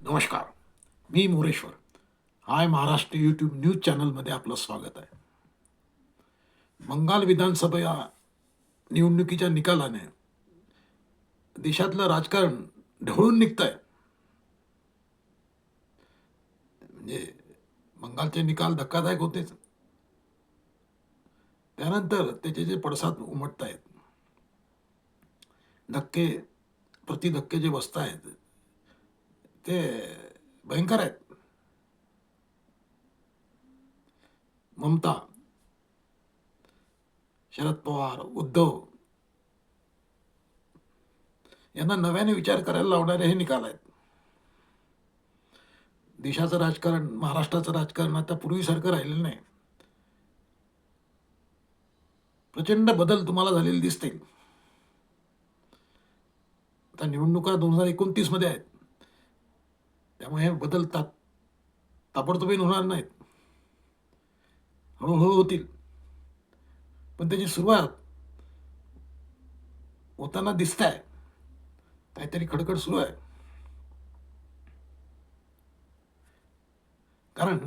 नमस्कार. मी मोरेश्वर. हाय Maharashtra YouTube news चॅनलमध्ये आपलं स्वागत आहे. बंगाल विधानसभा निवडणुकीच्या निकालाने देशातलं राजकारण ढवळून निघतंय. म्हणजे बंगालचे निकाल धक्कादायक होतेच. त्यानंतर त्याचे जे पडसाद उमटतायत, धक्के प्रतिधक्के जे बसतायत ते भयंकर आहेत. ममता, शरद पवार, उद्धव यांना नव्याने विचार करायला लावणारे हे निकाल आहेत. देशाचं राजकारण, महाराष्ट्राचं राजकारण आता पूर्वीसारखं राहिलेलं नाही. प्रचंड बदल तुम्हाला झालेले दिसतील. आता निवडणुका 2029 मध्ये आहेत. त्यामुळे हे बदल ताबडतोबीने होणार नाहीत. हळूहळू होतील. पण त्याची सुरुवात होताना दिसत आहे. काहीतरी खडखड सुरू आहे. कारण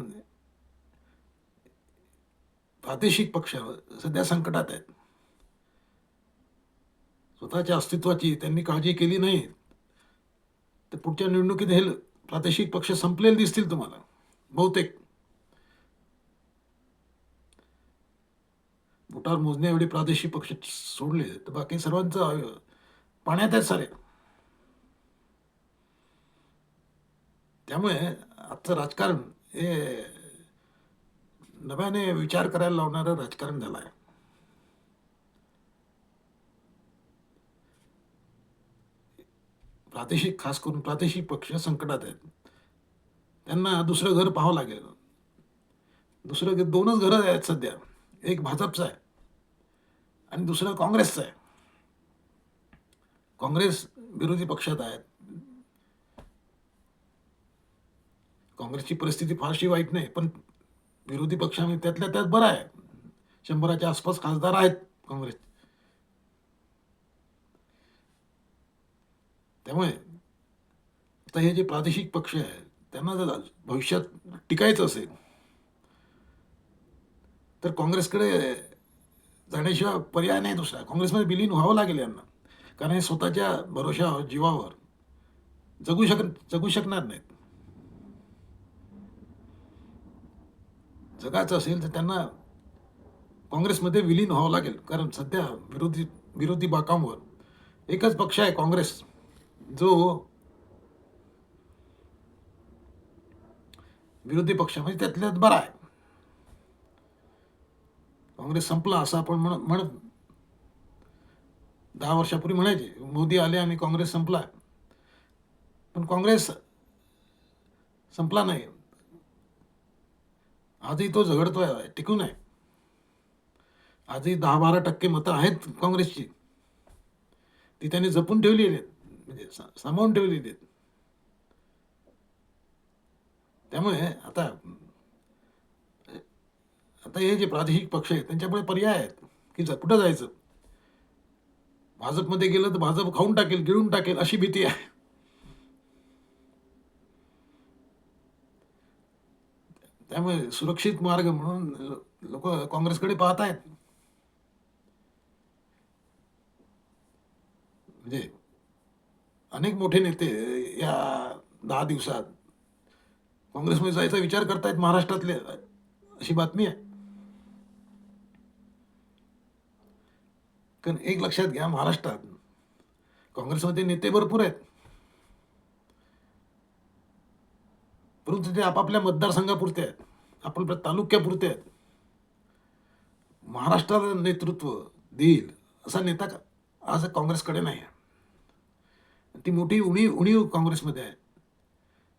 प्रादेशिक पक्ष सध्या संकटात आहेत. स्वतःच्या अस्तित्वाची त्यांनी काळजी केली नाही तर पुढच्या निवडणुकीत हे प्रादेशिक पक्ष संपलेले दिसतील तुम्हाला बहुतेक. बोटावर मोजण्या एवढे प्रादेशिक पक्ष सोडले तर बाकी सर्वांचं पाण्यात आहे सारे. त्यामुळे आजचं राजकारण हे नव्याने विचार करायला लावणारं राजकारण झालं आहे. खास करून प्रादेशिक पक्ष संकटात आहेत. त्यांना दुसरं घर पाहावं लागेल. दोनच घरं आहेत सध्या. एक भाजपचं आहे आणि दुसरं काँग्रेसचं आहे. काँग्रेस विरोधी पक्षात आहेत. काँग्रेसची परिस्थिती फारशी वाईट नाही, पण विरोधी पक्षामध्ये त्यातल्या त्यात बरं आहे. 100च्या आसपास खासदार आहेत काँग्रेस. त्यामुळे आता हे जे प्रादेशिक पक्ष आहे त्यांना जर भविष्यात टिकायचं असेल तर काँग्रेसकडे जाण्याशिवाय पर्याय नाही दुसरा. काँग्रेसमध्ये विलीन व्हावं लागेल यांना. कारण हे स्वतःच्या भरोशावर, जीवावर जगू शकणार नाहीत. जगायचं असेल तर त्यांना काँग्रेसमध्ये विलीन व्हावं लागेल. कारण सध्या विरोधी बाकांवर एकच पक्ष आहे काँग्रेस, जो विरोधी पक्ष म्हणजे त्यातल्यात बरा आहे. काँग्रेस संपला असं आपण म्हणत 10 वर्षापूर्वी म्हणायचे. मोदी आले आणि काँग्रेस संपला. पण काँग्रेस संपला नाही. आजही तो झगडतोय, टिकून आहे. आजही 10-12% मतं आहेत काँग्रेसची. ती त्यांनी जपून ठेवलेली आहेत, म्हणजे सांभाळून ठेवलेली आहेत. त्यामुळे आता हे जे प्रादेशिक पक्ष आहेत त्यांच्यापुढे पर्याय आहेत की कुठं जायचं. भाजपमध्ये गेलं तर भाजप खाऊन टाकेल, गिळून टाकेल अशी भीती आहे. त्यामुळे सुरक्षित मार्ग म्हणून लोक काँग्रेसकडे पाहत आहेत. म्हणजे अनेक मोठे नेते या 10 दिवसात काँग्रेसमध्ये जायचा विचार करतायत महाराष्ट्रातले, अशी बातमी आहे. कारण एक लक्षात घ्या, महाराष्ट्रात काँग्रेसमध्ये नेते भरपूर आहेत, परंतु ते आपापल्या मतदारसंघापुरते आहेत, आपापल्या तालुक्यापुरते आहेत. महाराष्ट्राला नेतृत्व देईल असा नेता आज काँग्रेसकडे नाही आहे. ती मोठी उणीव काँग्रेसमध्ये आहे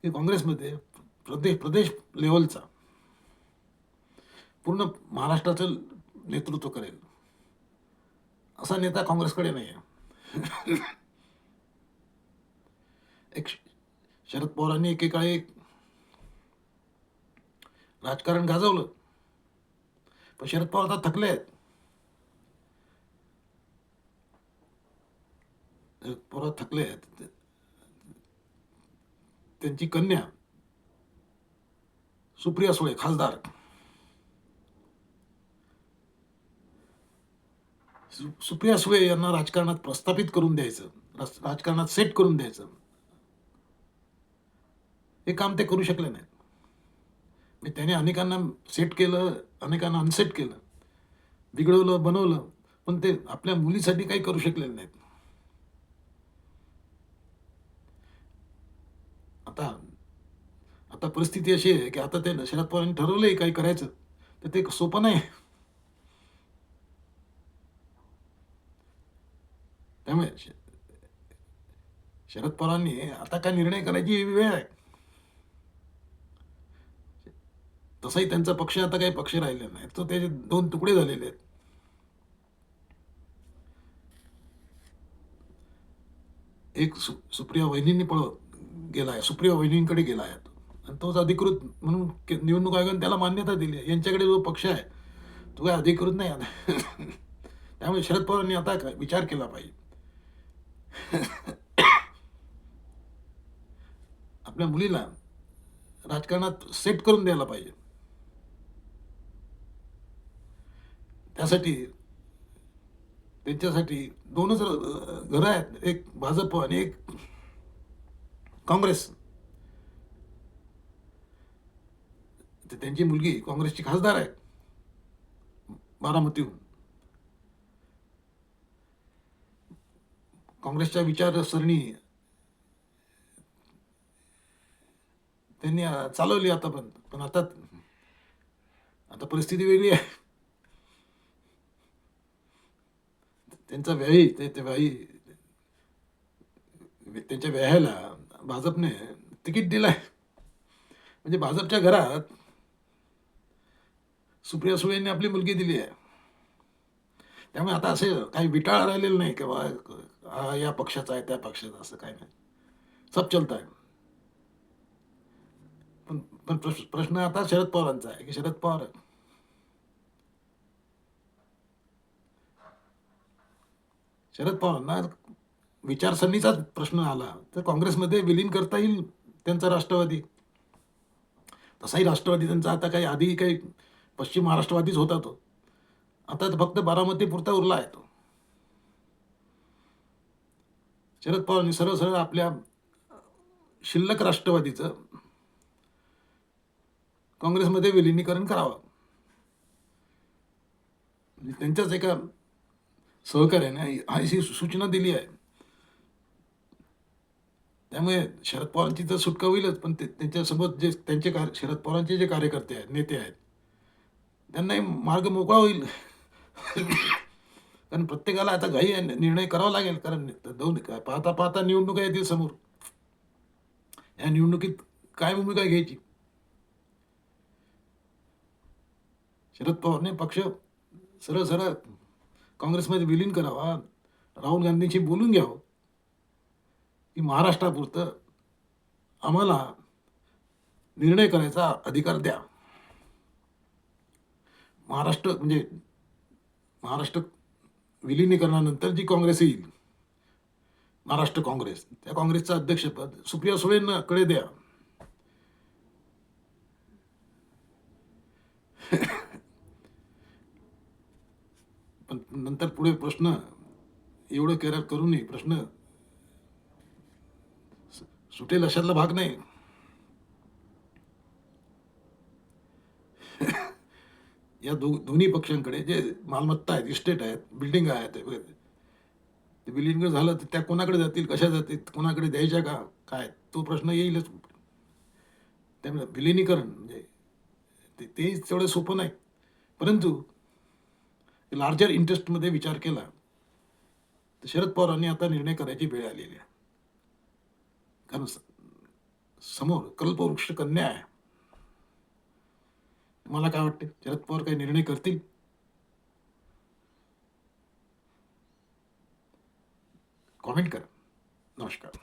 की काँग्रेसमध्ये प्रदेश लेवलचा पूर्ण महाराष्ट्राचं नेतृत्व करेल असा नेता काँग्रेसकडे नाही आहे. एक शरद पवारांनी एकेकाळी राजकारण गाजवलं, पण शरद पवार आता थकले आहेत. शरद पवार थकले आहेत. त्यांची कन्या सुप्रिया सुळे खासदार, सुप्रिया सुळे यांना राजकारणात प्रस्थापित करून द्यायचं, राजकारणात सेट करून द्यायचं, हे काम ते करू शकले नाहीत. म्हणजे त्याने अनेकांना सेट केलं, अनेकांना अनसेट केलं, बिघडवलं, बनवलं, पण ते आपल्या मुलीसाठी काही करू शकलेले नाहीत. आता आता परिस्थिती अशी आहे की आता ते शरद पवारांनी ठरवलंय काही करायचं, तर ते सोपं नाही. त्यामुळे शरद पवारांनी आता काय निर्णय करायची वेळ आहे. तसाही त्यांचा पक्ष आता काही पक्ष राहिलेला नाही. तो त्याचे 2 तुकडे झालेले आहेत. एक सुप्रिया वहिनींनी गेलाय, सुप्रिया वहिनींकडे गेला आहे तो. आणि तोच अधिकृत म्हणून निवडणूक आयोगाने त्याला मान्यता दिली आहे. यांच्याकडे जो पक्ष आहे, तो काही अधिकृत नाही आहे. त्यामुळे शरद पवारांनी आता काय विचार केला पाहिजे. आपल्या मुलीला राजकारणात सेट करून द्यायला पाहिजे. त्यासाठी त्यांच्यासाठी 2च घरं आहेत. एक भाजप आणि एक काँग्रेस. तर त्यांची मुलगी काँग्रेसची खासदार आहे बारामतीहून. काँग्रेसच्या विचारसरणी त्यांनी चालवली आतापर्यंत. पण आता आता परिस्थिती वेगळी आहे. त्यांचा व्याही ते व्याही त्यांच्या व्याह्याला भाजपने तिकीट दिलंय. म्हणजे भाजपच्या घरात सुप्रिया सुळेंनी आपली मुलगी दिली आहे. त्यामुळे आता असे काही विटाळ राहिलेलं नाही की बा हा या पक्षाचा आहे, त्या पक्षाचा, असं काही नाही. सब चलता है. पण पण प्रश्न आता शरद पवारांचा आहे की शरद पवार शरद पवारांना विचारसरणीचाच प्रश्न आला तर काँग्रेसमध्ये विलीन करता येईल त्यांचा राष्ट्रवादी. तसाही राष्ट्रवादी त्यांचा आता काही आधी काही पश्चिम महाराष्ट्रवादीच होता तो. आता तर फक्त बारामतीपुरता उरला आहे तो. शरद पवारांनी सरळ सरळ आपल्या शिल्लक राष्ट्रवादीचं काँग्रेसमध्ये विलिनीकरण करावं. म्हणजे त्यांच्याच एका सहकार्याने अशी सूचना दिली आहे. त्यामुळे शरद पवारांची तर सुटका होईलच, पण त्यांच्यासोबत जे त्यांचे शरद पवारांचे जे कार्यकर्ते आहेत, नेते आहेत, त्यांनाही मार्ग मोकळा होईल. कारण प्रत्येकाला आता घाई निर्णय करावा लागेल. कारण पाहता पाहता निवडणुका येतील समोर. या निवडणुकीत काय भूमिका घ्यायची. शरद पवारने पक्ष सरळ सरळ काँग्रेसमध्ये विलीन करावा. राहुल गांधींशी बोलून घ्यावं की महाराष्ट्रापुरतं आम्हाला निर्णय करायचा अधिकार द्या. महाराष्ट्र विलिनीकरणानंतर जी काँग्रेस येईल, महाराष्ट्र काँग्रेस, त्या काँग्रेसचं अध्यक्षपद सुप्रिया सुळेंकडे द्या. पण नंतर पुढे प्रश्न एवढं करूनही प्रश्न सुटेल अशातला भाग नाही. या दोन्ही पक्षांकडे जे मालमत्ता आहेत, इस्टेट आहेत, बिल्डिंग आहेत, ते विलीन झालं तर त्या कोणाकडे जातील, कशा जातील, कोणाकडे द्यायच्या का, काय, तो प्रश्न येईलच. त्यामुळे विलिनीकरण म्हणजे ते तेवढं सोपं नाही. परंतु लार्जर इंटरेस्टमध्ये विचार केला तर शरद पवारांनी आता निर्णय करायची वेळ आलेली आहे. कारण समोर कल्पवृक्ष कन्या आहे. मला काय वाटते, शरद पवार काही निर्णय करतील? कमेंट करा. नमस्कार.